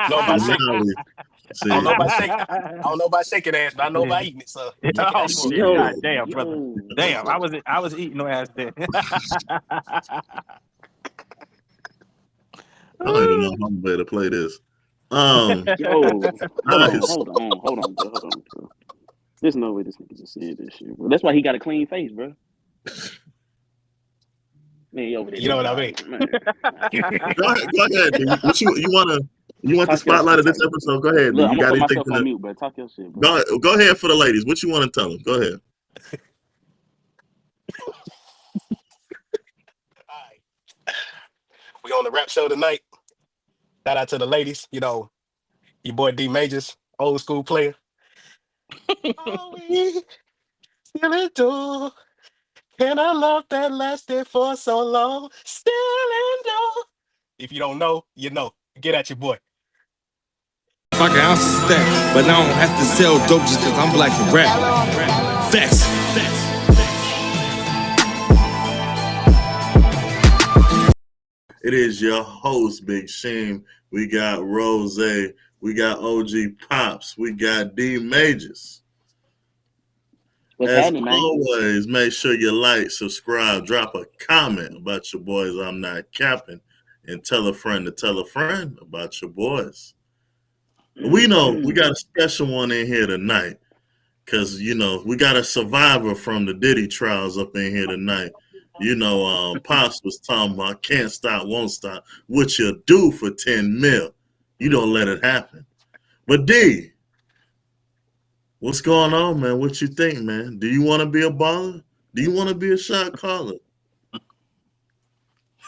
know about shaking. Finale. I don't know about shaking. I don't know about shaking ass, but I know about eating it. So check it Oh out. shit! Yo, God damn, brother. Damn, I was eating no ass then. I don't even know how I'm better to play this. Yo, hold on, bro. There's no way this nigga just said this shit, bro. That's why he got a clean face, bro. Man, he over there. You know what I mean? Go ahead. What you want the spotlight of this episode? Go ahead. Look, You I'm got gonna put anything myself to on mute, bro. Talk your shit, bro. go ahead for the ladies. What you want to tell them? Go ahead. All right. We on the rap show tonight. Shout out to the ladies. You know, your boy D Majors, old school player. All we still do. Can I love that lasted for so long? Still endure. If you don't know, you know. Get at your boy. Fuck an ounce of stack, but I don't have to sell dope just cause I'm black and rap. Facts. It is your host, Big Sheem. We got Rozay. We got OG Pops. We got D Majors. As always, make sure you like, subscribe, drop a comment about your boys. I'm Not Cappin, and tell a friend to tell a friend about your boys. We know we got a special one in here tonight because, you know, we got a survivor from the Diddy trials up in here tonight. You know, Pops was talking about can't stop, won't stop. What you do for 10 mil. You don't let it happen. But D, what's going on, man? What you think, man? Do you want to be a baller? Do you want to be a shot caller?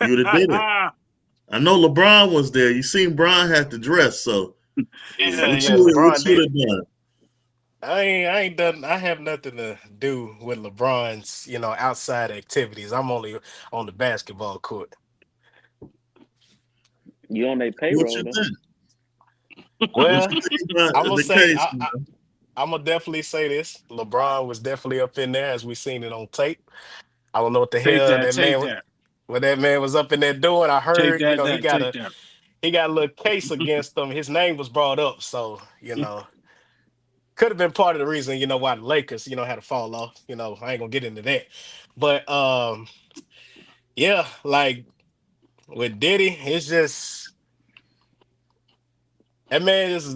You would have did it. I know LeBron was there. You seen Bron had to dress, so what you would have done? I ain't done. I have nothing to do with LeBron's, you know, outside activities. I'm only on the basketball court. You on their payroll? What you think? Well, I'm gonna say I'm gonna definitely say this. LeBron was definitely up in there as we seen it on tape. I don't know what the hell what that man was up in there doing. I heard, you know, he got a little case against him. His name was brought up, so you know. Could have been part of the reason, you know, why the Lakers, you know, had to fall off. You know, I ain't gonna get into that. But yeah, like with Diddy, it's just he's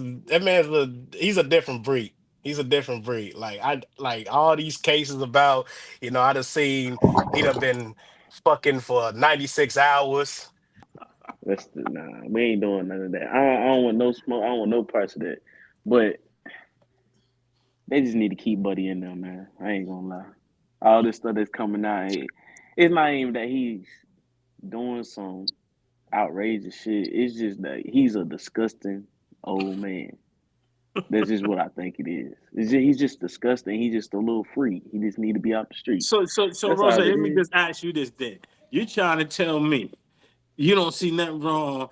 a different breed. He's a different breed. Like all these cases about, you know, I done seen he done been fucking for 96 hours. Nah, we ain't doing none of that. I don't want no smoke. I don't want no parts of that. But they just need to keep Buddy in there, man. I ain't gonna lie. All this stuff that's coming out, it's not even that he's doing some outrageous shit. It's just that he's a disgusting old man. That's just what I think it is. He's just disgusting. He's just a little freak. He just need to be out the street. So Rosa, let me just ask you this then. You trying to tell me you don't see nothing wrong?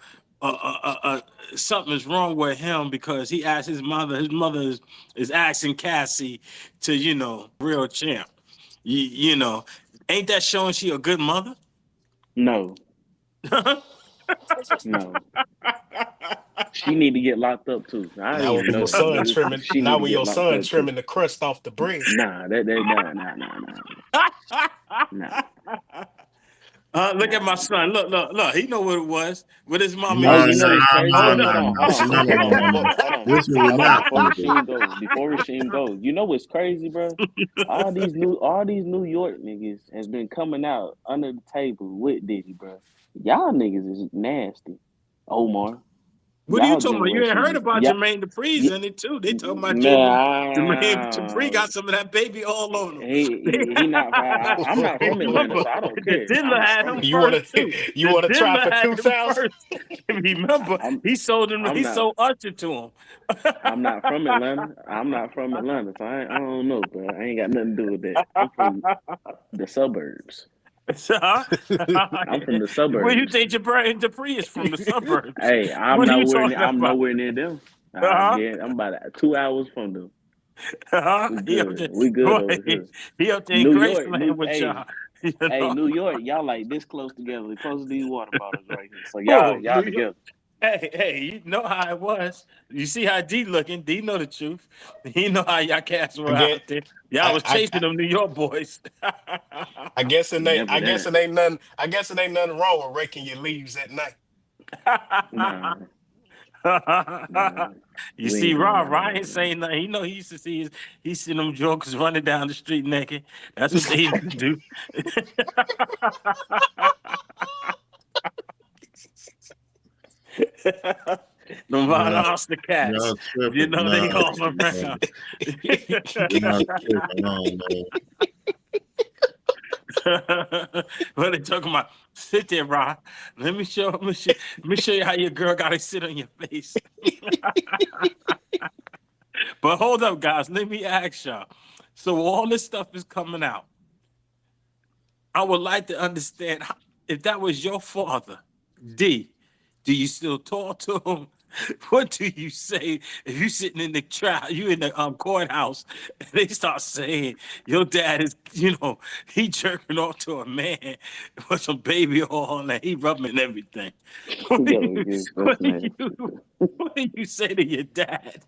Something is wrong with him because he asked his mother. His mother is asking Cassie to, you know, real champ. You know, ain't that showing she a good mother? No. No. She need to get locked up too. Now when your son trimming, the crust off the bread. Nah. Look at my son. Look. He know what it was with his mama. Hold on. Before Sheem goes, you know what's crazy, bro? All these New York niggas has been coming out under the table with Diddy, bro. Y'all niggas is nasty. Omar. What are you talking about? You ain't heard about Jermaine Dupri's in it too. They talking about Jermaine Dupri got some of that baby all on him. He not. I'm not from Atlanta, so I don't care. Dilla had him you want to try for 2,000? Remember, he sold him. He sold Usher to him. I'm not from Atlanta, so I don't know, bro. I ain't got nothing to do with that. I'm from the suburbs. I'm from the suburbs. Where you think Dupree is from? The suburbs? Hey, I'm nowhere near them. I'm about 2 hours from them. We good over here. He up there in Graceland with y'all. Hey, New York, y'all like this close together, close to these water bottles right here. So y'all together. Hey, you know how it was. You see how D looking. D know the truth. He know how y'all cats I were get, out there. Y'all I, was I, chasing them New York boys. I guess it ain't. Never that. I guess it ain't nothing wrong with raking your leaves at night. Nah, nah. You We see, ain't doing Rob none of ain't that, man. saying nothing. He know he used to see he seen them jokers running down the street naked. That's what they used to do. The Y'all, monster cats. y'all You tripping. know they Nah, all nah, around. y'all tripping. I don't know. What they talking about? Sit there, Rob. Let me show you how your girl gotta sit on your face. But hold up, guys. Let me ask y'all. So all this stuff is coming out. I would like to understand if that was your father, D, do you still talk to him? What do you say if you sitting in the trial, you in the courthouse, and they start saying your dad is, he jerking off to a man with some baby oil and he rubbing everything. What do Yo, you, you what do fascinating. what do you say to your dad?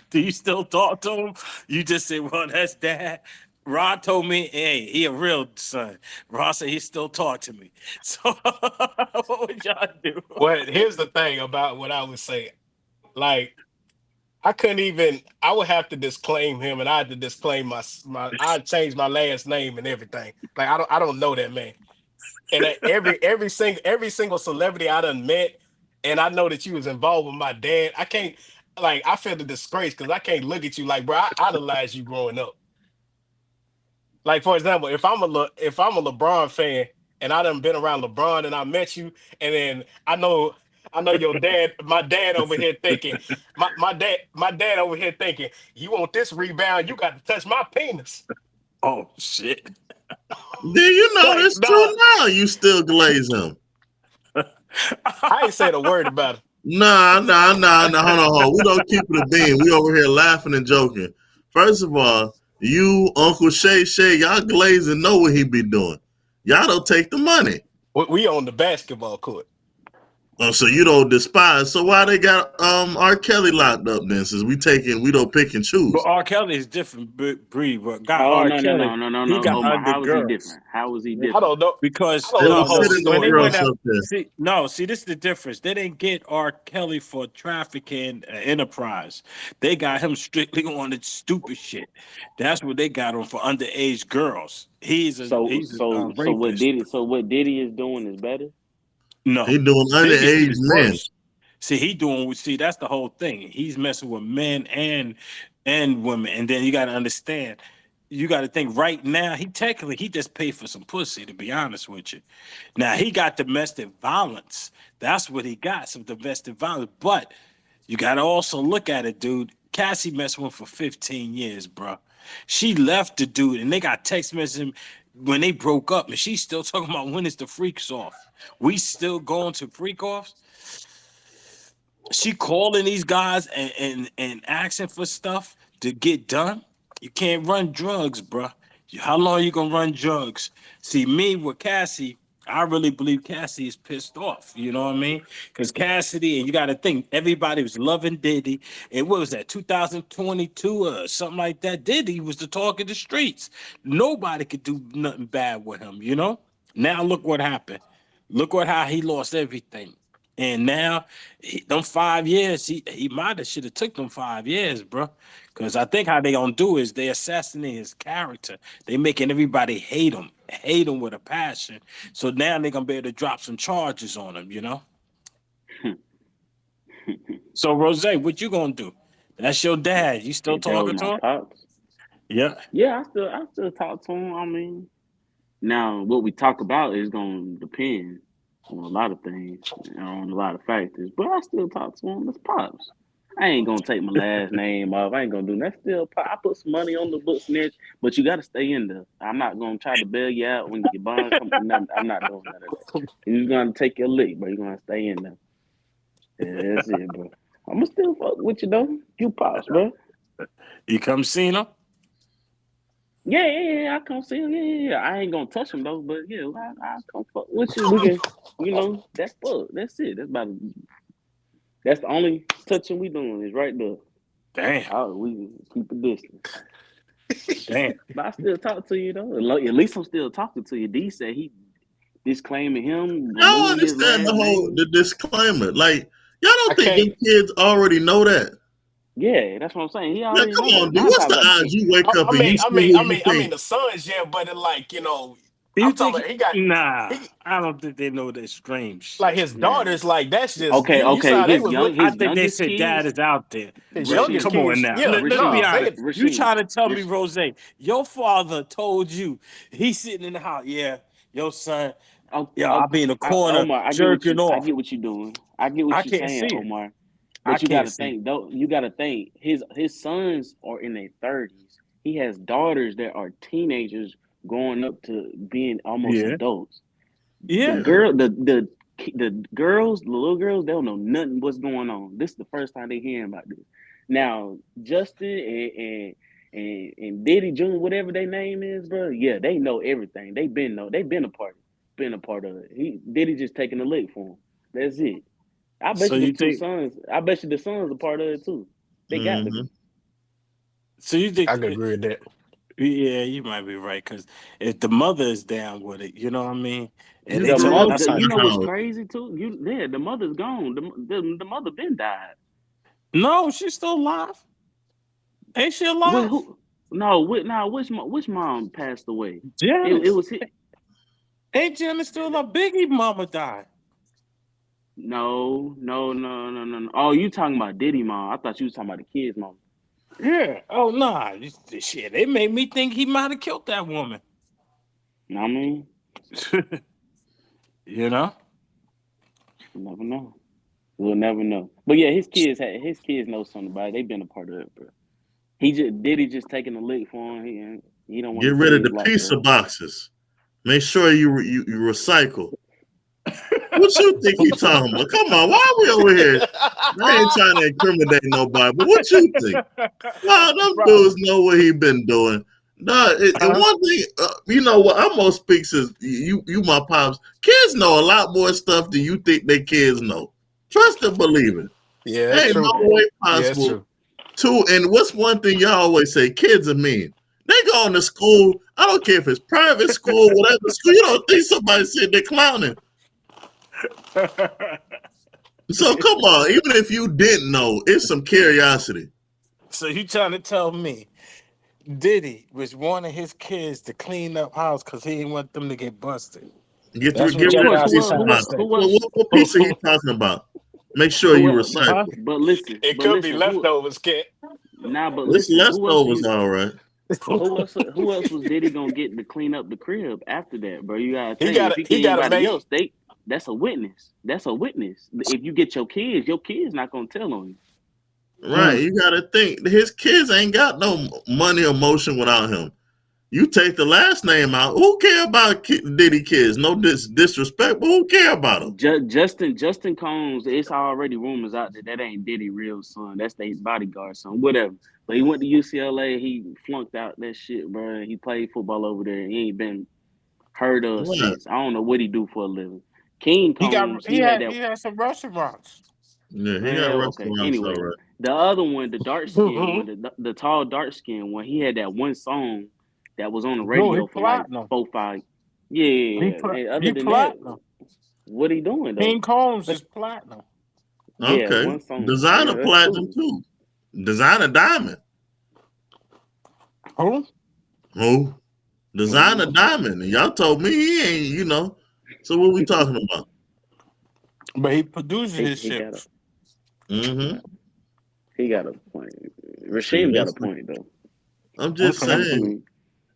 Do you still talk to him? You just say, well, that's dad. Rod told me, hey, he a real son. Rod said he still talk to me. So what would y'all do? Well, here's the thing about what I would say. Like, I couldn't even. I would have to disclaim him, and I had to disclaim my. I'd change my last name and everything. Like, I don't know that man. And every single celebrity I done met, and I know that you was involved with my dad. I can't. Like, I feel the disgrace because I can't look at you like, bro. I idolized you growing up. Like, for example, if I'm a LeBron fan and I done been around LeBron and I met you, and then I know your dad, my dad over here thinking, my dad over here thinking, you want this rebound, you got to touch my penis. Oh shit. Do you know Like, it's dog, true now? You still glaze him. I ain't said a word about it. Nah. Hold on. We don't keep it a bean. We over here laughing and joking. First of all, you, Uncle Shay, y'all glazing know what he be doing. Y'all don't take the money. We on the basketball court. Oh, so you don't despise. So why they got R. Kelly locked up then? Since we don't pick and But choose. R. Kelly is different breed. But guy Oh R. no no Kelly, no no no he no, got Omar. under How is he girls. different? How is he I different? don't know. I Because don't There know no, was no hold sitting on. When on they celebrity. went girls out, up there. see this is the difference. They didn't get R. Kelly for trafficking enterprise. They got him strictly on the stupid shit. That's what they got him for underage girls. So He's a so so rapist. what Diddy is doing is better. He No, doing Diddy's shit underage is men. worse. See, that's the whole thing. He's messing with men and women. And then you gotta understand, you gotta think right now, he just paid for some pussy, to be honest with you. Now he got domestic violence. That's what he got, some domestic violence. But you gotta also look at it, dude. Cassie messed with him for 15 years, bro. She left the dude, and they got text messaging when they broke up, and she's still talking about when is the freaks off. We still going to freak offs. She calling these guys and asking for stuff to get done. You can't run drugs, bro. How long you gonna run drugs? See, me with Cassie, I really believe Cassie is pissed off. You know what I mean? Because Cassidy, and you got to think, everybody was loving Diddy. And what was that, 2022 or something like that? Diddy was the talk of the streets. Nobody could do nothing bad with him, you know? Now look what happened. Look how he lost everything. And now, them 5 years, he might have should have took them 5 years, bro. Because I think how they gonna do is they assassinate his character. They making everybody hate him with a passion. So now they're gonna be able to drop some charges on him, you know. So Rozay, what you gonna do? That's your dad. You still If that was talking to my him? pops, Yeah. yeah, I still talk to him. I mean, now what we talk about is gonna depend on a lot of things, on a lot of factors. But I still talk to him. That's pops. I ain't gonna take my last name off. I ain't gonna do that. Still, I put some money on the books, Nick, but you got to stay in there. I'm not gonna try to bail you out when your bond come. I'm not doing none of that. You're gonna take your lick, but you're gonna stay in there. Yeah, that's it, bro. I'ma still fuck with you though. You pops, bro. You come seen him? Yeah. I come see him. Yeah. I ain't gonna touch him though, but I come fuck with you. We can, that's fuck. That's it. That's about it. That's the only touching we doing is right there. Damn. We keep a distance. Damn. But I still talk to you though. At least I'm still talking to you. D said he disclaiming him, I don't removing his understand last name. the disclaimer. Like, y'all don't I think can't. them kids already know that? Yeah, that's what I'm saying. He Yeah, already come know on, that. dude. Now I'm What's talking the about the odds kid. you wake up and you see who you I think? mean, the sons, yeah, but it, like, You I'm talking think? about he got Nah, he I don't think they know that strange like shit. his Nah. daughters, like that's just you saw Okay. how they was look. I His think they youngest said dad kids. is out there. His But youngest Rasheem, come on kids, now. yeah, Let's be Rasheem, honest. You Rasheem, trying to tell me, Rash- Rose, your father told you he's sitting in the house. Yeah, your son. oh, Yeah, oh, I'll be in the corner Omar, jerking I off. get what you're doing. I get I what you're can't saying, see it. Omar. I But you can't gotta see it. think though. You gotta think his sons are in their 30s. He has daughters that are teenagers going up to being almost Yeah. adults. The Yeah. girl, the girls, the little girls, they don't know nothing what's going on. This is the first time they hearing about this. Now, Justin and Diddy Jr., whatever their name is, bro, yeah, they know everything. They've been been a part of it. Diddy just taking a lick for him. That's it. I bet So you the you two think? sons. I bet you the sons are part of it too. They got to Mm-hmm. be. So you I think? could agree with that. Yeah, you might be right. Because if the mother is down with it, you know what I mean. And You they tell grew up that's how. in You the know what's house. crazy too? The mother's gone. The mother been died. No, she's still alive. Ain't she Wait, alive? who? No, which mom passed away? It Janice. was his. Ain't Janice still alive? Biggie mama died. No. Oh, you talking about Diddy mom? I thought you was talking about the kid's mom. Yeah. Oh nah. Shit. They made me think he might have killed that woman. Know what I mean? You know. You never know. We'll never know. But yeah, his kids know something about it. They've been a part of it, bro. Diddy just taking a lick for him. He don't want Get to rid see of his the life pizza go. boxes. Make sure you recycle. What you think you talking about? Come on, why are we over here? I ain't trying to incriminate nobody, but what you think? Well, them dudes know what he been doing. No, and one thing, you know what? I'm gonna speak since you my pops. Kids know a lot more stuff than you think their kids know. Trust and believe it. Yeah, that's Ain't true. no way Yeah, that's possible. true. Two, and what's one thing y'all always say? Kids are mean. They going to school. I don't care if it's private school, whatever school. You don't think somebody sitting there clowning. So come on, even if you didn't know, it's some curiosity. So you trying to tell me Diddy was wanting his kids to clean up house because he didn't want them to get busted? Get That's rid what Of of course, the Janice is pizza trying to box. say. What pizza he talking about? Make sure who you else? recycle. But listen, It could be leftovers, kid. but This listen. leftovers, all right. Who else was Diddy gonna get to clean up the crib after that, bro? You gotta He think. got If to he he get got to anybody make else, that's a witness. That's a witness. If you get your kids not gonna tell on you. Right, you got to think. His kids ain't got no money or motion without him. You take the last name out. Who care about Diddy kids? No disrespect, but who care about them? Justin Combs, it's already rumors out there that ain't Diddy real son. That's their bodyguard son, whatever. But he went to UCLA. He flunked out that shit, bro. He played football over there. He ain't been heard of Right. since. I don't know what he do for a living. King Combs, He had had that. he had some restaurants. Yeah, he got Well, okay. restaurants, all Anyway, right. the other one, the dark skin one, the tall dark skin one, he had that one song that was on the Bro, he radio for like platinum. 4-5. Yeah. And other He than that, platinum. what he doing though? King Combs is platinum. Yeah, Okay. one song. Designer Yeah, that's platinum cool. too. Designer diamond. Who? Who? Designer diamond. And y'all told me he ain't, you know. So what we talking about? But he produces his He shit. got Mm-hmm. he got a point. Rasheem got a point though. I'm just Okay. saying.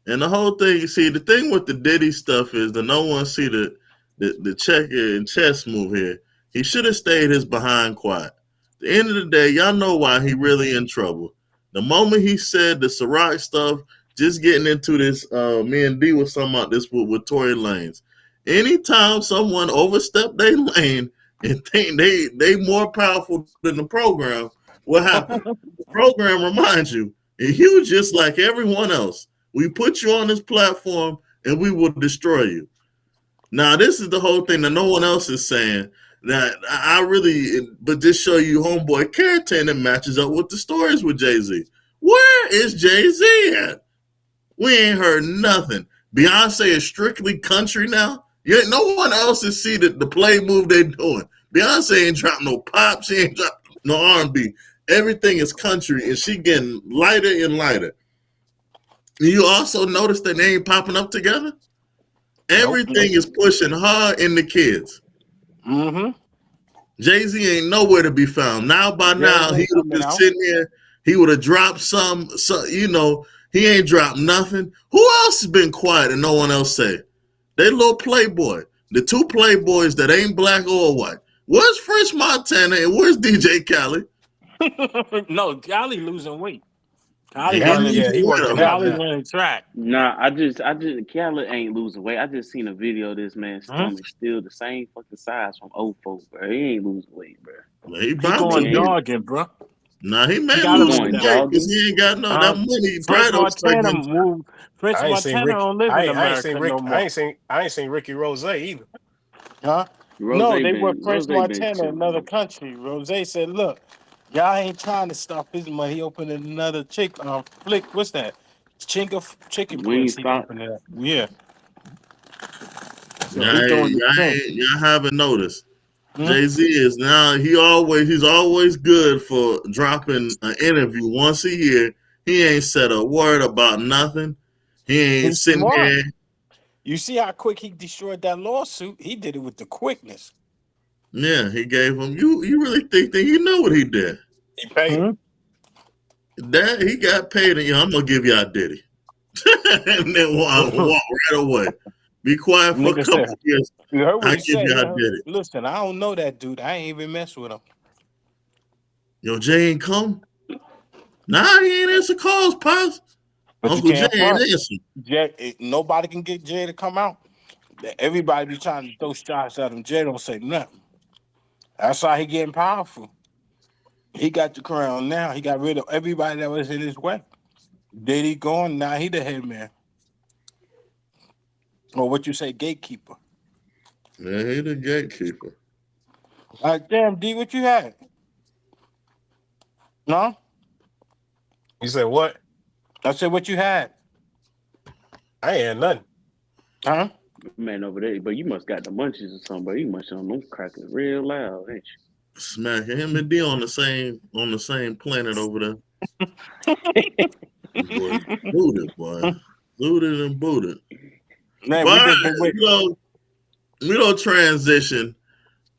And the whole thing, you see, the thing with the Diddy stuff is that no one see the checker and chess move here. He should have stayed his behind quiet. At the end of the day, y'all know why he really in trouble. The moment he said the Ciroc stuff, just getting into this, me and D was talking about this with Tory Lanez. Anytime someone overstep their lane and think they more powerful than the program, what happened? The program reminds you, and you just like everyone else. We put you on this platform and we will destroy you. Now, this is the whole thing that no one else is saying. Now, I really, but this show you homeboy character that matches up with the stories with Jay-Z. Where is Jay-Z at? We ain't heard nothing. Beyonce is strictly country now. No one else has seen the play move they doing. Beyonce ain't dropped no pop. She ain't dropped no R&B. Everything is country, and she getting lighter and lighter. You also notice that they ain't popping up together? Everything is pushing hard in the kids. Mm-hmm. Jay-Z ain't nowhere to be found. Now by now, he would have been sitting here. He would have dropped some, he ain't dropped nothing. Who else has been quiet and no one else say? They little Playboy. The two Playboys that ain't black or white. Where's French Montana and where's DJ Khaled? No, Khaled losing weight. He working out now. Running track. Nah, I just Khaled ain't losing weight. I just seen a video of this man's stomach still the same fucking size from 04, bro. He ain't losing weight, bro. Well, he going jogging, bro. Nah, he may lose weight because he ain't got that money. French Montana don't live in America no more. I ain't seen Ricky Rozay either. Huh? No, they were French Montana, another country. Rozay said, "Look, y'all ain't trying to stop his money. He opened another flick. What's that? Chicken place. Yeah. So y'all haven't noticed. Jay-Z is now he's always good for dropping an interview once a year. He ain't said a word about nothing. He's sitting there. You see how quick he destroyed that lawsuit? He did it with the quickness. Yeah, he gave him. You really think that you know what he did? He paid him. That he got paid, and I'm gonna give y'all Diddy, and then walk right away. Be quiet for a couple years. I give y'all Diddy. Listen, I don't know that dude. I ain't even mess with him. Yo, Jay ain't come. Nah, he ain't answer calls, Pops. Uncle Jay ain't answer. Nobody can get Jay to come out. Everybody be trying to throw shots at him. Jay don't say nothing. That's how he getting powerful. He got the crown now. He got rid of everybody that was in his way. Diddy gone, now he the head man. Or what you say, gatekeeper. Yeah, he the gatekeeper. Damn, D, what you had? No? You said what? I said what you had. I ain't had nothing. Huh? Man over there, but you must got the munchies or something, bro. You must on them crackers real loud, ain't you? Smacking him and D on the same planet over there. Boy, booted, boy. Booted and booted. Man, we don't transition.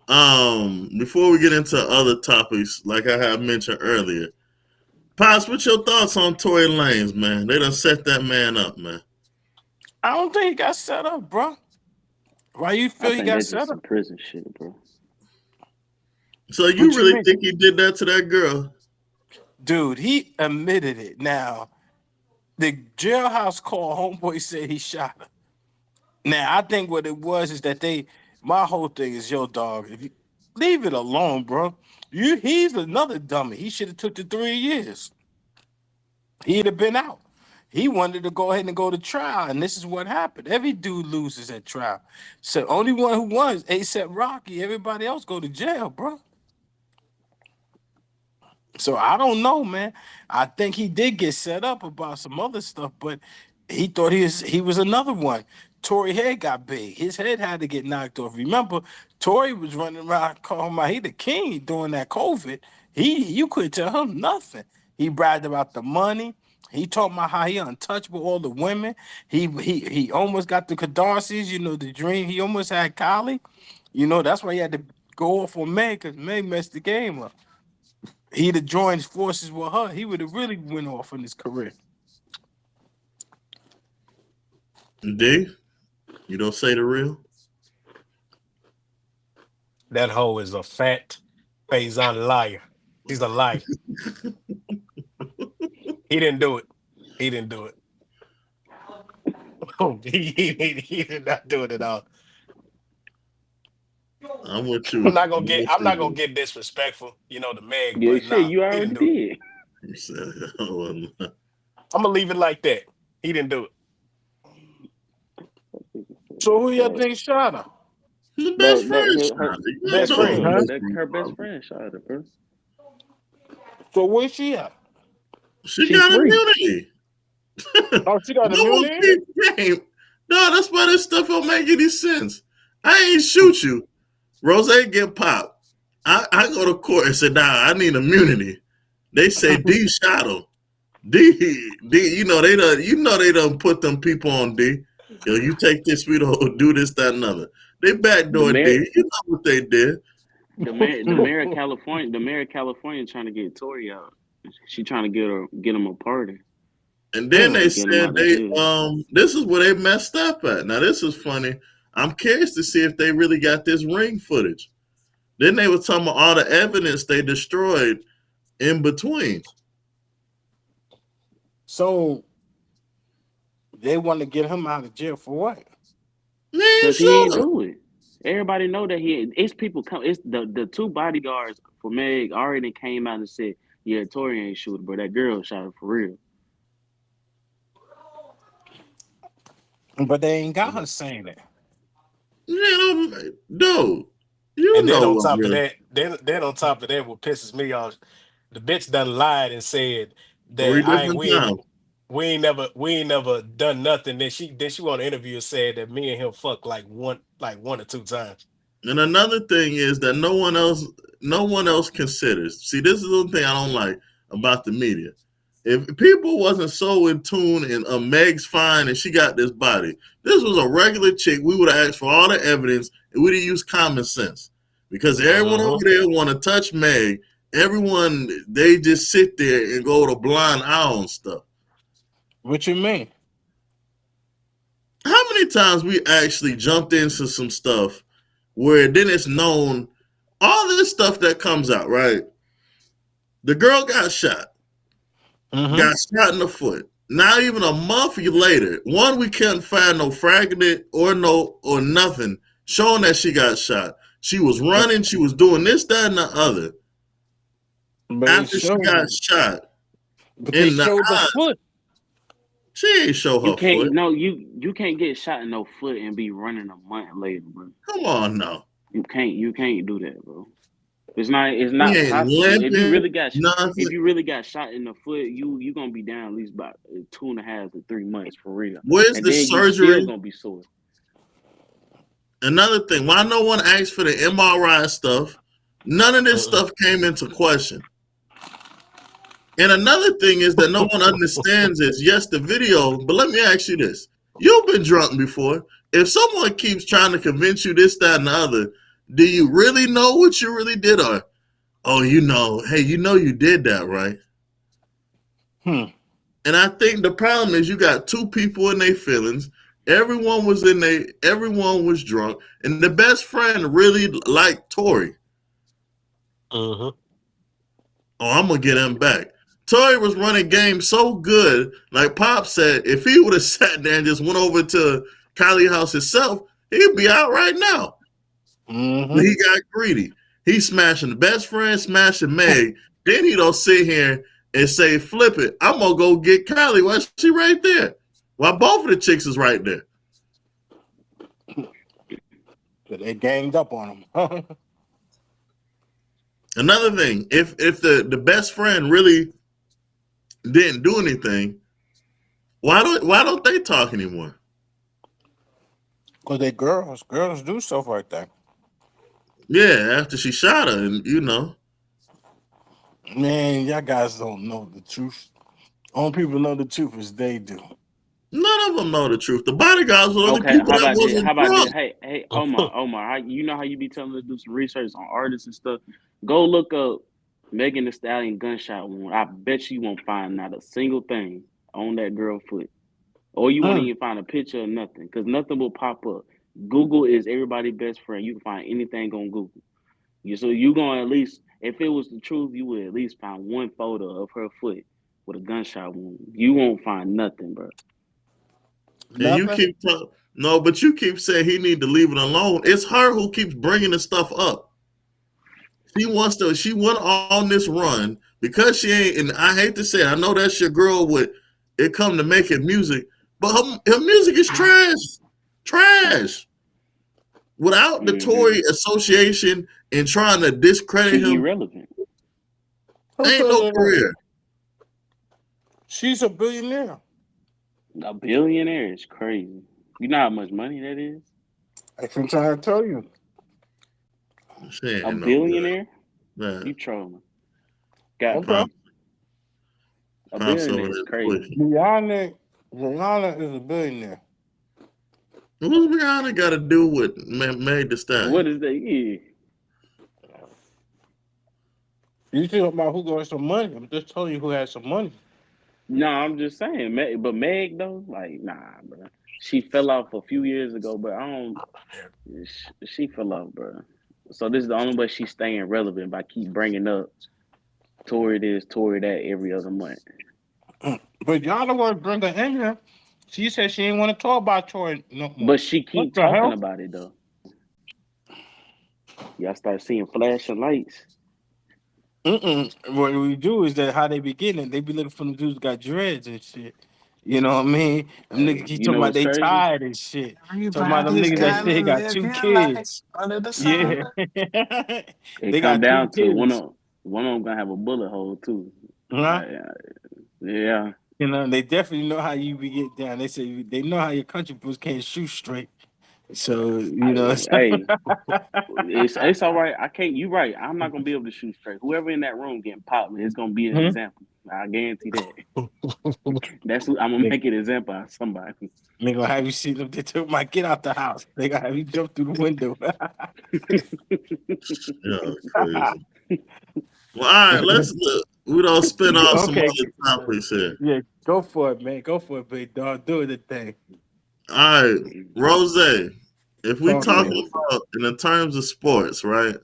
Before we get into other topics, like I have mentioned earlier, Pops, what's your thoughts on Tory Lanez, man? They done set that man up, man. I don't think he got set up, bro. Why you feel he got set up? Some prison shit, bro. So you really think he did that to that girl? Dude, he admitted it. Now, the jailhouse call, homeboy said he shot her. Now, I think what it was is that my whole thing is, yo, dog, if you leave it alone, bro. He's another dummy. He should have took the 3 years. He'd have been out. He wanted to go ahead and go to trial, and this is what happened. Every dude loses at trial. So only one who won is A$AP Rocky. Everybody else go to jail, bro. So I don't know, man. I think he did get set up about some other stuff, but he thought he was another one. Tory head got big. His head had to get knocked off. Remember, Tory was running around calling him out. He the king during that COVID. You couldn't tell him nothing. He bragged about the money. He talked about how he untouchable, all the women. He almost got the Kardashians, the dream. He almost had Kylie. That's why he had to go off on Meg, because Meg messed the game up. He'd have joined forces with her. He would have really went off in his career. D, you don't say the real? That hoe is a fat, paysan liar. He's a liar. He didn't do it. He didn't do it. He did not do it at all. I'm with you. I'm not gonna get disrespectful, the Meg. Yeah, but shit, nah, you already did. I'm gonna leave it like that. He didn't do it. So who y'all think shot her? The best That friend that shot it. You Best don't know friend. her best that friend, her best probably. friend shot it, bro. So where's she at? She She got free. immunity. Oh, she got No one immunity? peeped the game. No, that's why this stuff don't make any sense. I ain't shoot you. Rozay get popped. I go to court and say, nah, I need immunity. They say D shot him. D, they done put them people on D. Yo, you take this, we don't do this, that, and other. They The backdoor mayor, D. You know what they did. the mayor of California trying to get Tory out. She trying to get him a pardon. And then they Get him said out of jail. this is where they messed up at. Now this is funny. I'm curious to see if they really got this ring footage. Then they were talking about all the evidence they destroyed in between. So they want to get him out of jail for what? Because he ain't do it. Everybody know that it's people come. It's the two bodyguards for Meg already came out and said, yeah, Tory ain't shoot her, but that girl shot her for real. But they ain't got her saying that. No. And then on What top of real. that, then on top of that, what pisses me off, the bitch done lied and said 3 that different times. we ain't never done nothing. Then she on the interview said that me and him fucked like one or two times. And another thing is that no one else considers. See, this is the thing I don't like about the media. If people wasn't so in tune and Meg's fine and she got this body, this was a regular chick, we would have asked for all the evidence and we'd have used common sense. Because everyone over there want to touch Meg. Everyone, they just sit there and go to blind eye on stuff. What you mean? How many times we actually jumped into some stuff where then it's known all this stuff that comes out, right? The girl got shot. Got shot in the foot. Not even a month later, we couldn't find no fragment or nothing showing that she got shot. She was running, she was doing this, that, and the other. But after she got shot in the foot. She ain't show her foot. No, you can't get shot in no foot and be running a month later, bro. Come on now. You can't do that, bro. It's not possible. If you really got shot in the foot, you gonna be down at least about 2.5 to 3 months for real. Where's the surgery? You still gonna be sore. Another thing, why no one asked for the MRI stuff? None of this stuff came into question. And another thing is that no one understands is, yes, the video, but let me ask you this. You've been drunk before. If someone keeps trying to convince you this, that, and the other, do you really know what you really did? Or, hey, you did that, right? And I think the problem is you got two people in their feelings. Everyone was drunk. And the best friend really liked Tory. Oh, I'm going to get him back. Tory was running game so good, like Pop said, if he would have sat there and just went over to Kylie's house himself, he'd be out right now. But he got greedy. He's smashing the best friend, smashing Meg. Then he don't sit here and say, flip it. I'm going to go get Kylie. Why is she right there? While both of the chicks is right there. So they ganged up on him. Another thing, if the best friend really didn't do anything, why don't they talk anymore? Because they girls do stuff like that. Yeah, after she shot her, and Man, y'all guys don't know the truth. Only people know the truth is they do. None of them know the truth. The bodyguards were the Okay, people that wasn't how about drunk. this? Hey, Omar, you know how you be telling us to do some research on artists and stuff? Go look up Megan Thee Stallion gunshot wound. I bet you won't find not a single thing on that girl foot. Or you won't even find a picture or nothing, because nothing will pop up. Google is everybody's best friend. You can find anything on Google. So you gonna at least, if it was the truth, you would at least find one photo of her foot with a gunshot wound. You won't find nothing, bro. And you keep but you keep saying he need to leave it alone. It's her who keeps bringing the stuff up. She went on this run because she ain't, and I hate to say it, I know that's your girl with it come to making music, but her music is trash. Trash. Without the Tory association and trying to discredit him, irrelevant. Ain't no career. She's a billionaire. A billionaire is crazy. You know how much money that is? I'm trying to tell you. A billionaire? Man. You trolling. Got okay. A billionaire is crazy. Rihanna is a billionaire. What's Rihanna got to do with Meg Thee Stallion? What is that? Yeah. You talking about who got some money? I'm just telling you who has some money. No, I'm just saying. But Meg though, like, nah, bro. She fell off a few years ago, but she fell off, bro. So this is the only way she's staying relevant by keep bringing up Tory this, Tory that every other month. But y'all don't want to bring her in here. She said she didn't want to talk about Tory no more. But she keep talking about it though. Y'all start seeing flashing lights. What we do is that how they be getting it. They be looking for the dudes who got dreads and shit. You know what I mean? Them niggas keep talking about they crazy? tired and shit. Talking about them niggas that shit got 2 kids. Under the sun. Yeah. They come down to one of them gonna have a bullet hole too. Huh? Yeah. You know, they definitely know how you be get down. They say they know how your country boys can't shoot straight. So you know, hey, it's all right. I can't. You right. I'm not gonna be able to shoot straight. Whoever in that room getting popped, it's gonna be an example. I guarantee that. That's what I'm gonna make an example out of somebody. They gonna have you see them. They took my get out the house. They gonna have you jump through the window. Yeah, crazy. Well, all right. We don't spin off some other topics here. Yeah, go for it, man. Go for it, big dog. Do the thing. All right, Rozay. If we talk about in the terms of sports, right?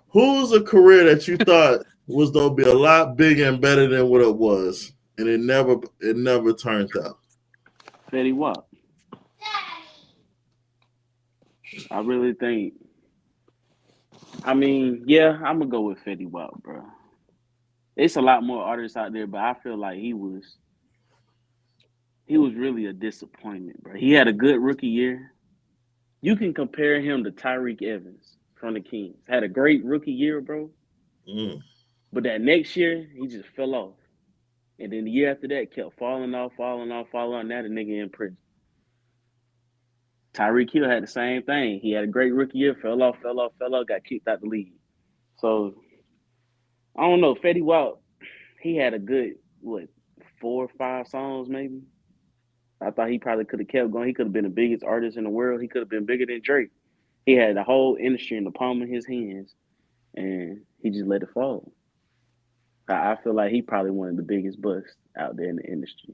Who's a career that you thought was gonna be a lot bigger and better than what it was, and it never turned out? Fetty Wap. I really think. I mean, yeah, I'm gonna go with Fetty Wap, bro. It's a lot more artists out there, but I feel like he was really a disappointment, bro. He had a good rookie year. You can compare him to Tyreek Evans from the Kings. Had a great rookie year, bro. But that next year, he just fell off. And then the year after that, kept falling off. Now the nigga in prison. Tyreek Hill had the same thing. He had a great rookie year, fell off, got kicked out the league. So, I don't know. Fetty Wap, he had a good, 4 or 5 songs maybe. I thought he probably could have kept going. He could have been the biggest artist in the world. He could have been bigger than Drake. He had the whole industry in the palm of his hands, and he just let it fall. I feel like he probably one of the biggest busts out there in the industry.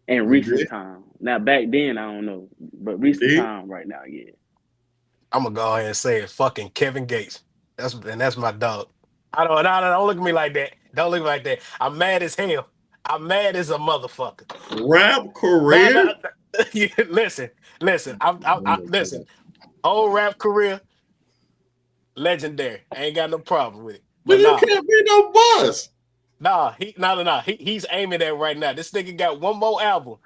And recent time. Now, back then, I don't know. But recent time right now, yeah. I'm going to go ahead and say it. Fucking Kevin Gates. That's my dog. Don't look at me like that. Don't look at me like that. I'm mad as hell. I'm mad as a motherfucker. Rap career? Listen. Listen. Whole rap career, legendary. I ain't got no problem with it. But you can't be no bust. He's aiming at right now. This nigga got one more album.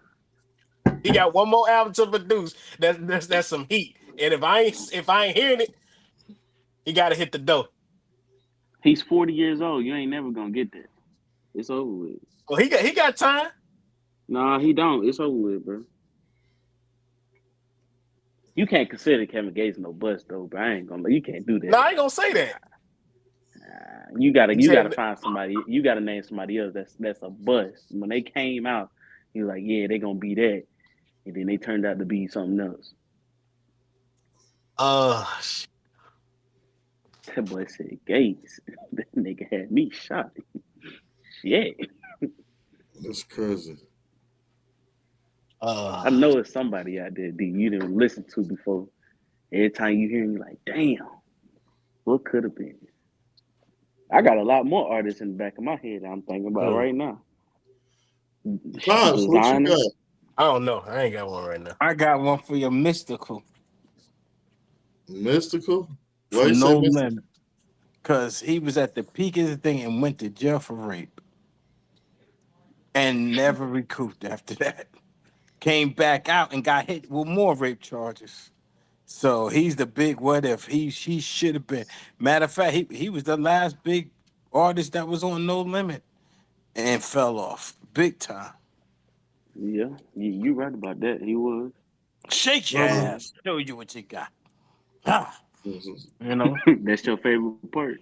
He got one more album to produce. That's some heat. And if I ain't hearing it, he gotta hit the door. He's 40 years old. You ain't never gonna get that. It's over with. Well, he got time. Nah, he don't. It's over with, bro. You can't consider Kevin Gates no bust though, bro. I ain't gonna. You can't do that. No, I ain't gonna say that. You gotta find somebody. You gotta name somebody else that's a bust. When they came out, he was like, yeah, they gonna be that, and then they turned out to be something else. That boy said Gates. That nigga had me shot. Shit. That's crazy. I know it's somebody out there, D, you didn't listen to before. Every time you hear him, you're like, damn, what could have been? I got a lot more artists in the back of my head I'm thinking about right now. Pops, what you got? I don't know. I ain't got one right now. I got one for your Mystical. Mystical? Why No limit. Because he was at the peak of the thing and went to jail for rape. And never recouped after that. Came back out and got hit with more rape charges. So he's the big what if. He should have been. Matter of fact, he was the last big artist that was on No Limit and fell off big time. Yeah, you right about that. He was. Shake your ass. Show you what you got. Ah, you know. That's your favorite part.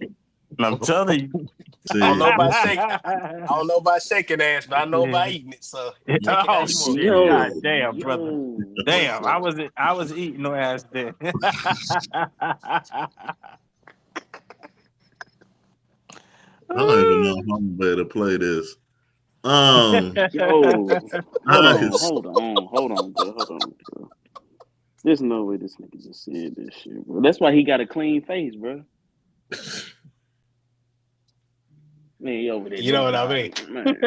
I'm telling you. See, I don't know about shaking. I don't know about shaking ass, but I know about eating it. So take it how Oh you want. shit! Yo, God damn, brother. yo. Damn, I was eating no ass then. I don't even know how I'm better to play this. Yo, Nice. hold on, bro. There's no way this nigga just said this shit, bro. That's why he got a clean face, bro. Man, he over there. You know what I mean? Man.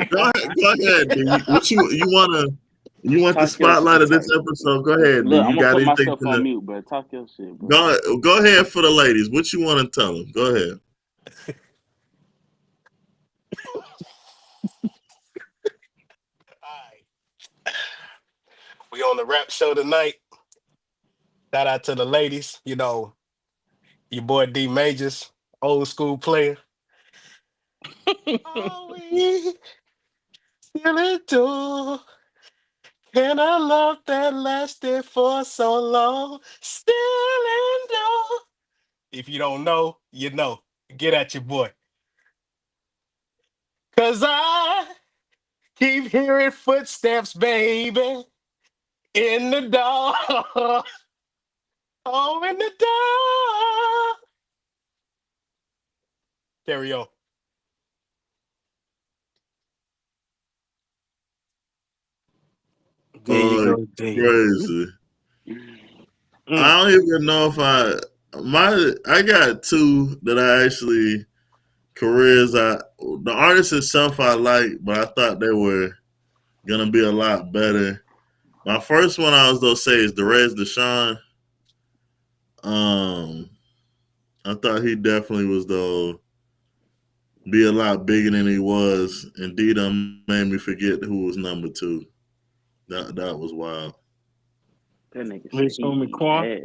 Go ahead. D. What you want the Talk your spotlight shit. of this episode? Go ahead. D. Look, You I'm gonna got put anything myself to on mute, bro. Talk your shit, bro. go ahead for the ladies. What you want to tell them? Go ahead. All right. We on the rap show tonight. Shout out to the ladies. You know, your boy D Majors, old school player. Oh, we still adore. Can I love that lasted for so long? Still endure. If you don't know, you know. Get at your boy. Cause I keep hearing footsteps, baby, in the dark. Oh, in the dark. Carry on. There you go, Dave. Crazy. I don't even know if I got two that I actually careers. The artist itself I like, but I thought they were gonna be a lot better. My first one I was gonna say is Derez Deshawn. I thought he definitely was though be a lot bigger than he was. Indeed, made me forget who was number two. That was wild. That nigga Rich said homie Quan. ass.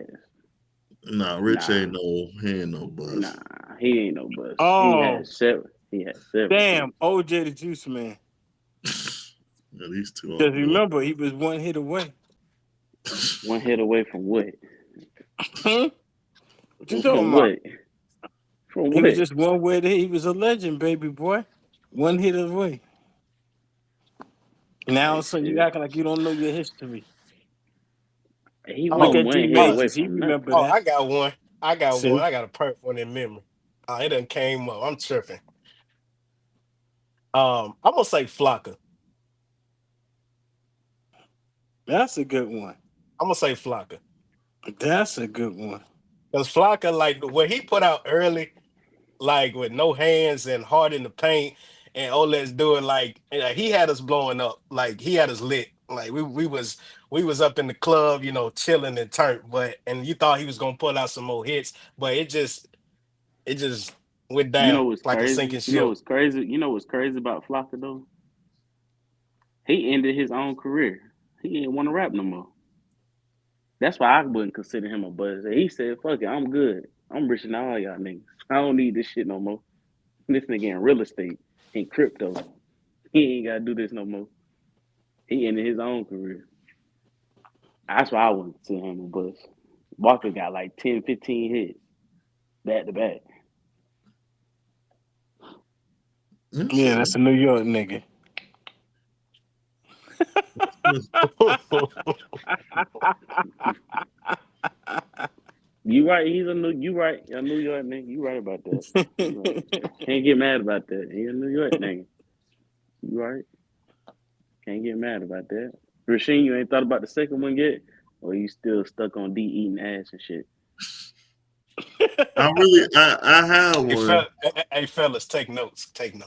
Nah, Rich ain't no buzz. Nah, he ain't no buzz. Oh. He had seven. Damn, OJ the Juice Man. At least two. Because remember, he was one hit away. One hit away from what? What you talking From about? what? From He what? was just one way. He was a legend, baby boy. One hit away. Now all of a sudden you acting like you don't know your history. He Look wasn't at one D hit away Majors. He from remember Oh, that. I got one. I got See? one. I got a perfect one in memory. It done came up. I'm tripping. I'm gonna say Flocka. That's a good one. I'm gonna say Flocka. That's a good one. Because Flocka, like what he put out early, like with no hands and hard in the paint, and oh let's do it, like he had us blowing up, like he had us lit, like we was up in the club, you know, chilling and turned, and you thought he was gonna pull out some more hits, but it just went You down know what's like a crazy? sinking You know ship. what's crazy? You know what's crazy about Flocka though? He ended his own career. He ain't want to rap no more. That's why I wouldn't consider him a buzz. He said, "Fuck it, I'm good. I'm richer than all y'all niggas. I don't need this shit no more. This nigga in real estate, in crypto. He ain't gotta do this no more. He ended his own career. That's why I wouldn't consider him a buzz. Walker got like 10, 15 hits back to back. Yeah, that's a New York nigga. You right. You right. A New York nigga. You right about that. You right. Can't get mad about that. He a New York nigga. You right. Can't get mad about that. Rasheem, you ain't thought about the second one yet? Or you still stuck on D eating ass and shit? I have one. Hey fellas, take notes. Taking.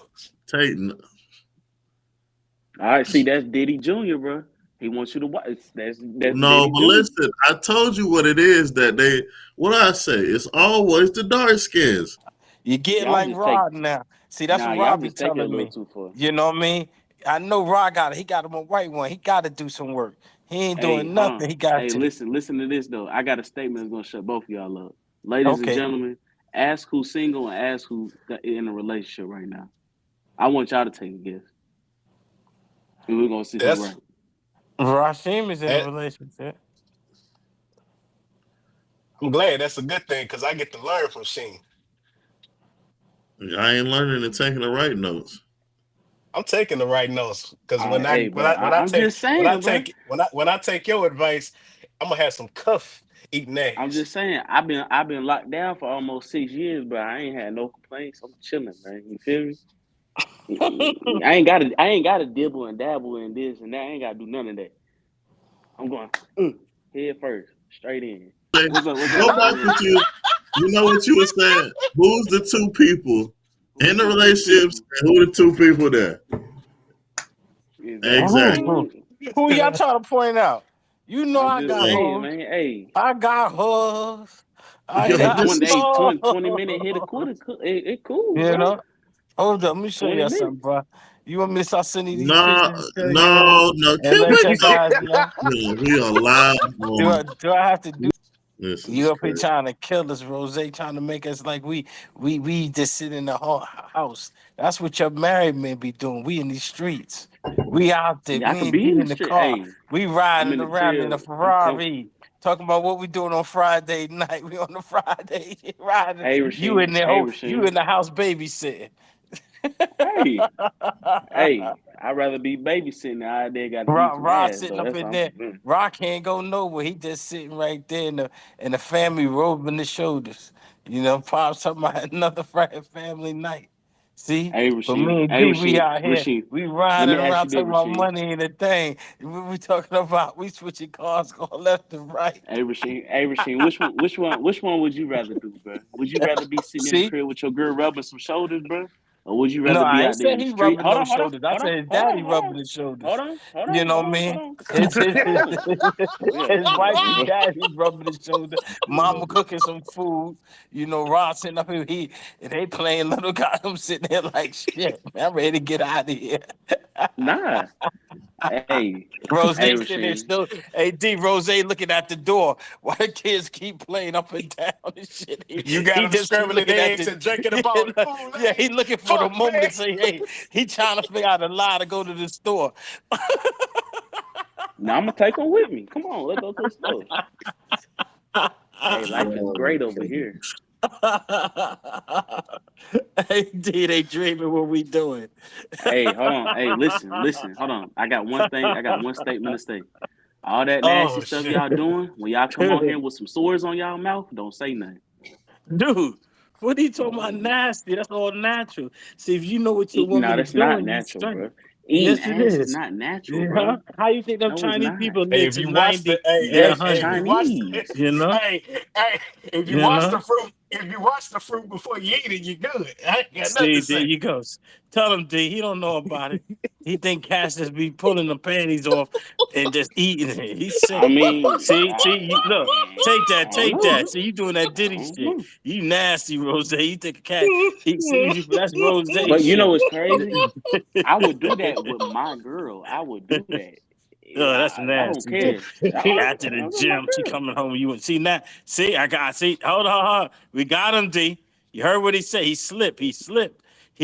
All right, see, that's Diddy Jr., bro. He wants you to watch. That's No, Diddy but Jr. listen, I told you what it is that what I say, it's always the dark skins. You get Y'all like just Rod now. See, that's what y'all Rob be just take it a telling little me. too far. You know what I mean? I know Rod got it. He got him a white one. He got to do some work. He ain't Hey, doing hold nothing. on. He got Hey, to. listen to this though. I got a statement that's gonna shut both of y'all up. Ladies and Okay. gentlemen, ask who's single and ask who's in a relationship right now. I want y'all to take a guess. And we're gonna see who That's right. Rasheem is in a that. relationship. I'm glad. That's a good thing because I get to learn from Sheem. I ain't learning and taking the right notes. I'm taking the right notes because when I Hey, when bro, I when I I'm take just saying, bro. when I take your advice, I'm gonna have some cuff eating I'm ass. just saying. I've been locked down for almost 6 years, but I ain't had no complaints. I'm chilling, man. You feel me? I ain't gotta dibble and dabble in this and that. I ain't gotta do none of that. I'm going head first, straight in. What's up? What's Go up? back with you. You know what you were saying. Who's the two people in Who's the the two relationships people? and who the two people there? Exactly. Exactly. Who y'all trying to point out? You know I'm I just got Yeah. saying, hoes. man. Hey, I got hoes. I Yo, hey, got this 20, is hey, 20, hoes. 20 minute hit a quarter. It cool, You bro. know? Hold up, let me show 20 y'all something, minutes. bro. You want me to start sending these no, pictures to you no. and Can let we you go? guys know? No, we are live on. Do I have to do? This is You up here crazy. trying to kill us, Rozay, trying to make us like we just sit in the house. That's what your married men be doing. We in these streets. We out there. Yeah, I We could ain't be in be the in the street. car. Hey, We I'm riding in the around in a crib. I'm comfortable. Ferrari. Talking about what we doing on Friday night. We on the Friday riding. Hey, You in Rasheem. the Hey, whole. You Rasheem. in the house babysitting. Hey, hey. I'd rather be babysitting than out there got to eat some Rod ass, sitting though. up That's in what I'm there. saying. Rod can't go nowhere. He just sitting right there in the family rubbing the shoulders. You know, Pop's talking about another family night. See? Hey, But Rasheem. me and Hey, D, we Rasheem. out here. Rasheem. We Let riding me ask around you this, talking about Rasheem. money and a thing. We talking about we switching cars going left and right. Hey, Rasheem. Hey, Rasheem. Which one would you rather do, bro? Would you rather be sitting in the See? crib with your girl rubbing some shoulders, bro, or would you No, rather be I ain't out there in said the he street? rubbing Hold no on, hold on, shoulders. I hold on, said his hold daddy on, hold rubbing on, his hold shoulders. on, hold You on, know hold what I on, hold mean? on. His his, Hold his, on. his Hold wifey on. daddy rubbing his shoulder. Mama cooking some food. You know, Rod sitting up here. They playing little guy. I'm sitting there like shit. Man, I'm ready to get out of here. Nah. Hey, Rose hey, sitting there Rasheem. still. Hey D, Rose looking at the door while the kids keep playing up and down and shit. You got He them just keep scrambling looking at eggs the and drinking about the yeah. He Kool-Aid. looking for the Fuck, moment man. to say, hey, he trying to figure out a lie to go to the store. Now I'm gonna take them with me. Come on, let's go to the store. Hey, life is great over here. Hey D, they dreaming what we doing. Hey, hold on. Hey, listen. Hold on. I got one thing. I got one statement to say. All that nasty Oh stuff shit. y'all doing, when y'all come on here with some sores on y'all mouth, don't say nothing. Dude, what are you talking about Oh, nasty? That's all natural. See, if you know what your no, woman is that's not doing, you natural, straight. bro. Eating Yes, it ass is is. not natural, Yeah. bro. How you think them No, it's Chinese not. people Hey, live if to you watch the 90 and hey, That's if you 100? watch the Chinese. You know? if you You watch the know? fruit, if you watch the fruit before you eat it, you good. I ain't got nothing See, to there say. you go. Tell him, D, he don't know about it. He think cats just be pulling the panties off and just eating it. He's sick. I mean, Look, I don't take know. that. See, you doing that I Diddy don't shit. know. You nasty, Rose. You think a cat eats you, that's Rose But you know shit. what's crazy? I would do that with my girl. I would do that. Oh, that's I don't nasty. Too. care. I After the don't with my gym, she girl. coming home. You see now? See, hold on. We got him, D. You heard what he said. He slipped. He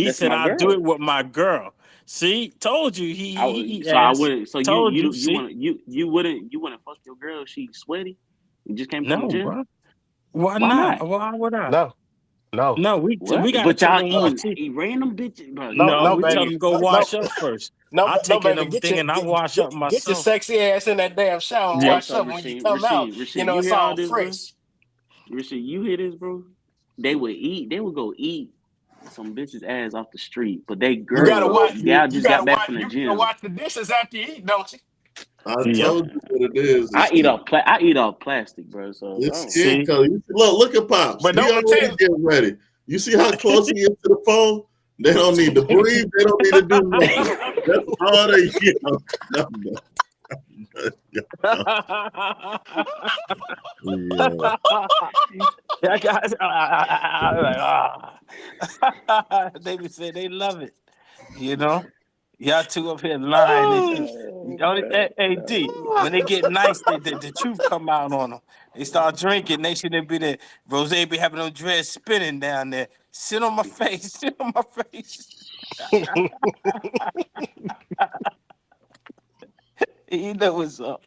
That's said, my "I'll do it girl. with my girl." See, told you I he would, eat so I ass. wouldn't. So Told you. you See, want you wouldn't fuck your girl if she sweaty. You just came from the no, gym. bro. Why Why not? not? Why would I? No, no, No, we What? got to But tell y'all them no, wash. eating See, random bitches, bro. no, no, no, we tell baby. them go No, no, wash up first. no, I no, take care of baby. everything and I wash up Get your myself. sexy ass in that damn shower and Yep. Hey, wash so up. When you come out, you Rasheem, know you it's hear all all this, bro? fresh. Rasheem, you hear this, bro? They would eat. They would go eat some bitch's ass off the street, but they You gotta girl, watch. gal You just got gotta back watch. from the You gotta gym. watch the dishes after you eat, don't you? I Yep. told you what it is. I eat off I eat off plastic, bro. So I It's don't. skin See. color. Look at Pops. But He don't already pretend. getting ready. You see how close he is to the phone? They don't need to breathe. They don't need to do nothing. That's all they get. No. Yeah. That guys, they be saying they love it, you know. Y'all two up here lying. Hey, D, when they get nice, the truth come out on them. They start drinking. They shouldn't be there. Rozay be having them dreads spinning down there. Sit on my face. Sit on my face. You know what's up.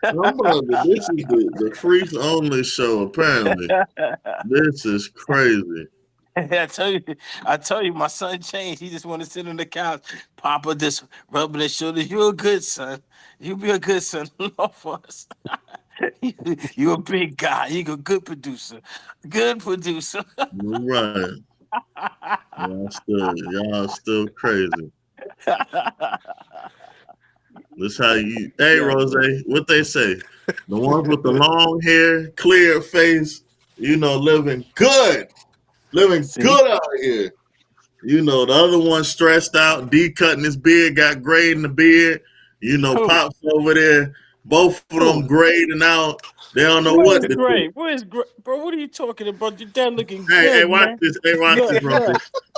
This is the Freaks Only show, apparently. This is crazy. I tell you, my son changed. He just want to sit on the couch. Papa just rubbing his shoulders. You're a good son. You be a good son for us. You a big guy. You a good producer. Good producer. Right. Y'all still crazy. That's how you. Hey, Rozay, what they say? The ones with the long hair, clear face, living good. Living good out here. The other one stressed out, D cutting his beard, got gray in the beard. Pops over there, both of them grading out. They don't know what to do. Where's gray? Bro, what are you talking about? Your dad looking good, hey, watch man. this. Hey, watch this, bro.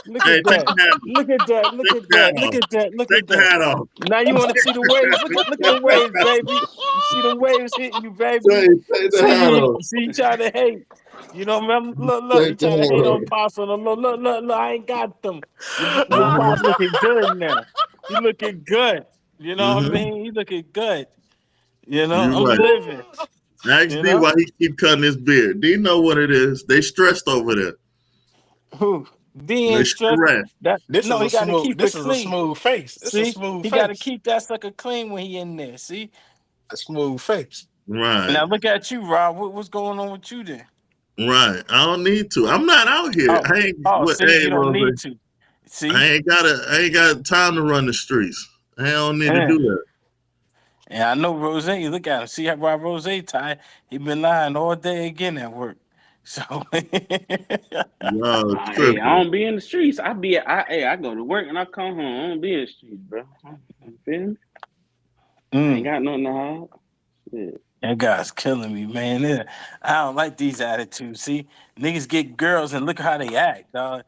Look at that. Look at that. Look at that. Look at that. Look at that. Hat off. Now you want to see the waves? Look at the waves, baby. You see the waves hitting you, baby. Take the hat off. See, you trying to hate. Remember, look, you trying to hate on Pops on them. Look, I ain't got them. Your Pops looking good now. He looking good. You know what I mean? He looking good. I'm living. Ask D why he keep cutting his beard. D know what it is. They stressed over there. Who? D ain't stressed. This is a smooth face. He got to keep that sucker clean when he in there. See? A smooth face. Right. Now look at you, Rob. What's going on with you then? Right. I don't need to. I'm not out here. You don't need to. See? I ain't got time to run the streets. I don't need to do that. Yeah, I know Rozay. Look at him. See how Rozay tied? He been lying all day again at work. So I don't be in the streets. I go to work and I come home. I don't be in the streets, bro. I ain't got nothing to hide. Shit. That guy's killing me, man. I don't like these attitudes. See, niggas get girls and look how they act, dog.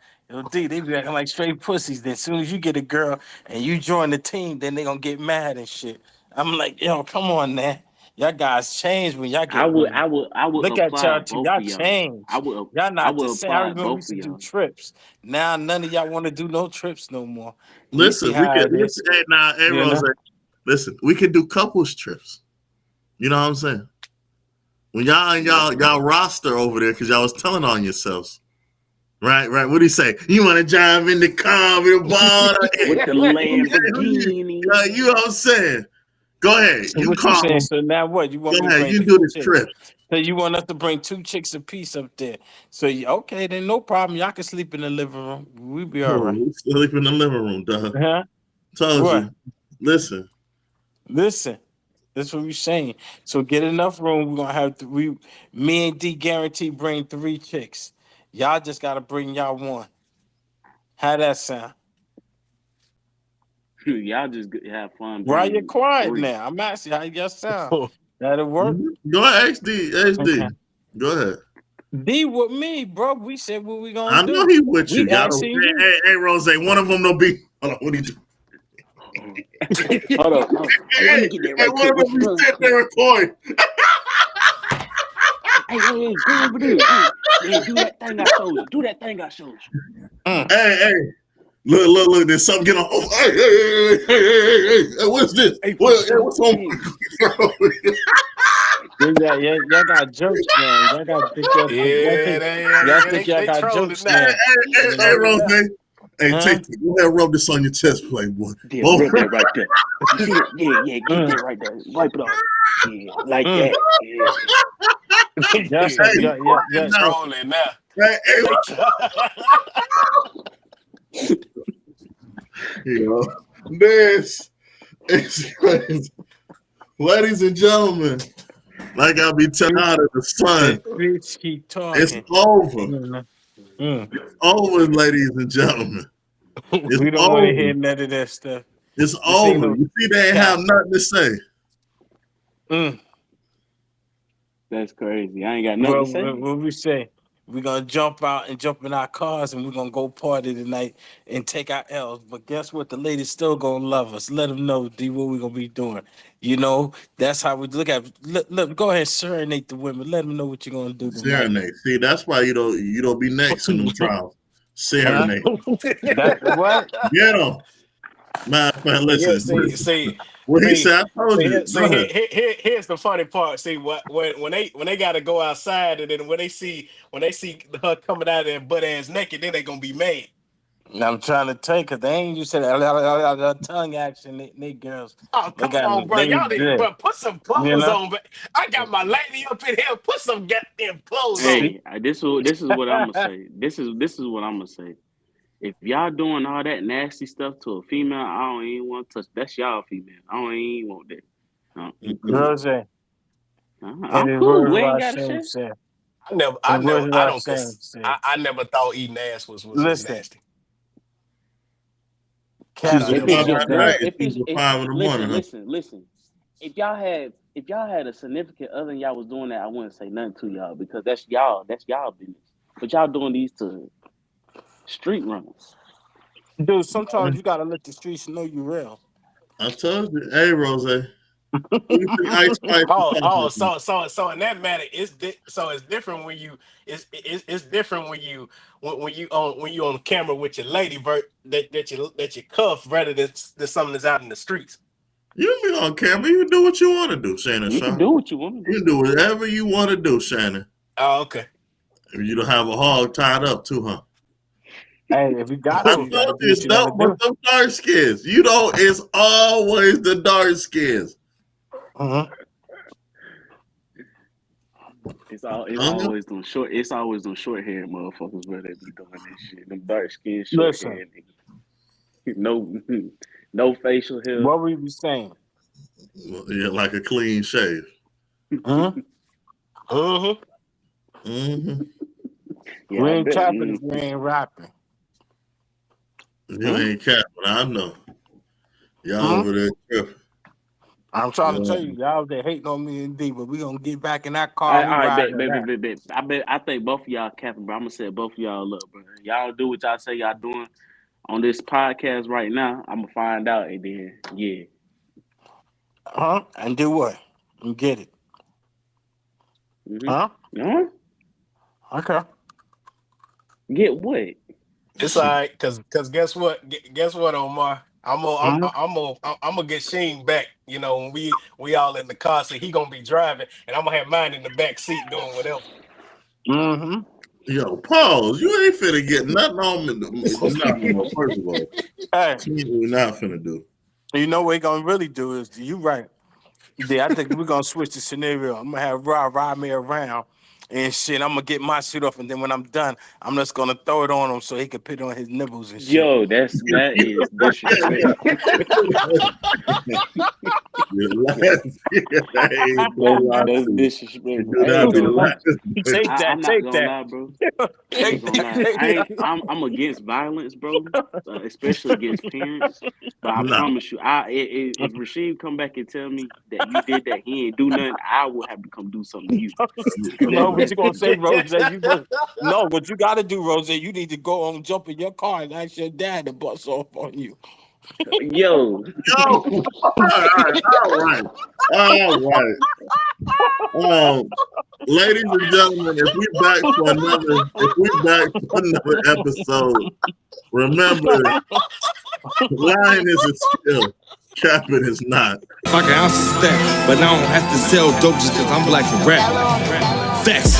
They be acting like straight pussies. Then as soon as you get a girl and you join the team, then they gonna get mad and shit. I'm like, come on, man. Y'all guys change when y'all get. I would. Look at y'all too. Y'all change. Y'all not the same. I remember we used to do trips. Now none of y'all want to do no trips no more. Listen, Rozay. Listen, we can do couples trips. You know what I'm saying? When y'all roster over there because y'all was telling on yourselves. Right. What do you say? You want to drive in the car with the ball with the Lamborghini? You know what I'm saying? Go ahead. So what you saying? So now what? You want me to bring you do this trip. So you want us to bring 2 chicks apiece up there. So okay, then no problem. Y'all can sleep in the living room. We be all right. Sleep in the living room, dog. Huh? Told you. Listen. That's what we're saying. So get enough room. We're gonna have me and D guarantee bring 3 chicks. Y'all just gotta bring y'all one. How that sound? Y'all just have fun. Why you quiet now? I'm asking how y'all sound. That'll work. Go ahead, HD. Okay. Go ahead. D with me, bro. We said what we gonna do. I know he with you. Hey, Rozay, one of them don't be. Hold on, what do you do? Hold on. Let me get that right one of them be sitting there recording. Hey, go over there. Hey, do that thing I showed you. Hey. Look, there's something getting on. Oh, hey, what's this? Hey, what's on? Y'all got jokes now. Y'all got think y'all got jokes now. Hey, Rozay. Hey, go ahead, rub this on your chest, playboy. Yeah, rub that right there. Yeah, get that right there. Wipe it off. Yeah, like that. Yeah, trolling now. This is crazy. Ladies and gentlemen, like I be telling out of the sun, it's over. It's over, ladies and gentlemen. We don't want to hear none of that stuff. It's over. You see, they ain't have nothing to say. That's crazy. I ain't got nothing to say. What we say? We're gonna jump out and jump in our cars and we're gonna go party tonight and take our L's. But guess what? The ladies still gonna love us. Let them know, D, what we're gonna be doing. You know, that's how we look at. Look, go ahead, serenade the women. Let them know what you're gonna do tonight. Serenade. See, that's why you don't be next in them trials. Serenade. That's what? Get them. Man, listen. Yeah, see, what he said, I told you. Here's the funny part. See, when they got to go outside, and then when they see her coming out of there butt ass naked, then they gonna be mad. I'm trying to tell you, because they ain't used to that tongue action. They girls. Oh, come on, bro. Y'all need to put some clothes on. But I got my lady up in here. Put some goddamn clothes on. Hey, this is what I'm gonna say. This is what I'm gonna say. If y'all doing all that nasty stuff to a female, I don't even want to touch. That's y'all female. I don't even want that. No. Rozay. I'm cool. We ain't got to share. I never thought eating ass was nasty. Listen. If y'all had a significant other and y'all was doing that, I wouldn't say nothing to y'all because that's y'all business. But y'all doing these to street runners. Dude, sometimes you gotta let the streets know you real. I told you, hey Rozay. So in that matter, it's different when you it's different when you on camera with your lady that you cuff rather than something that's out in the streets. You be on camera, you do what you want to do, Shannon. You can do what you want to do. You do whatever you want to do, Shannon. Oh, okay. You don't have a hog tied up too, huh? Hey, if you got to, it's not with them dark skins. You know, it's always the dark skins. It's always them short. It's always them short hair motherfuckers where they be doing this shit. Them dark skin, short hair niggas. No facial hair. What were you saying? Yeah, like a clean shave. Yeah, we ain't capping if we ain't rapping. You ain't capping, I know. Y'all over there tripping. I'm trying to tell you, y'all they hating on me and D, but we gonna get back in that car. All right, bet. I think both of y'all capping, bro. I'm gonna set both of y'all up, bro. Y'all do what y'all say y'all doing on this podcast right now. I'm gonna find out, and then and do what? And get it. Okay. Get what? It's all right, cause guess what, Omar? I'm gonna get Sheem back. You know, when we all in the car, so he gonna be driving, and I'm gonna have mine in the back seat doing whatever. Yo, pause. You ain't finna get nothing on me. Nothing, first of all. Hey, we're not finna do. You know what we're gonna really do is you right. Yeah, I think we're gonna switch the scenario. I'm gonna have Rob ride me around and shit. I'm gonna get my shit off, and then when I'm done, I'm just gonna throw it on him so he can put it on his nipples and shit. Yo, that is disrespectful. That's disrespectful. Take that, lie, bro. I'm against violence, bro, especially against parents. But I promise you, if Rasheem come back and tell me that you did that, he ain't do nothing, I will have to come do something to you. No, what you gonna say, Rozay? No, what you gotta do, Rozay, you need to go on, jump in your car and ask your dad to bust off on you. Yo. All right. Ladies and gentlemen, if we back for another episode, remember, lying is a skill, capping is not. Fuck it, I'm stacked, but I don't have to sell dope just because I'm black and rap. Facts.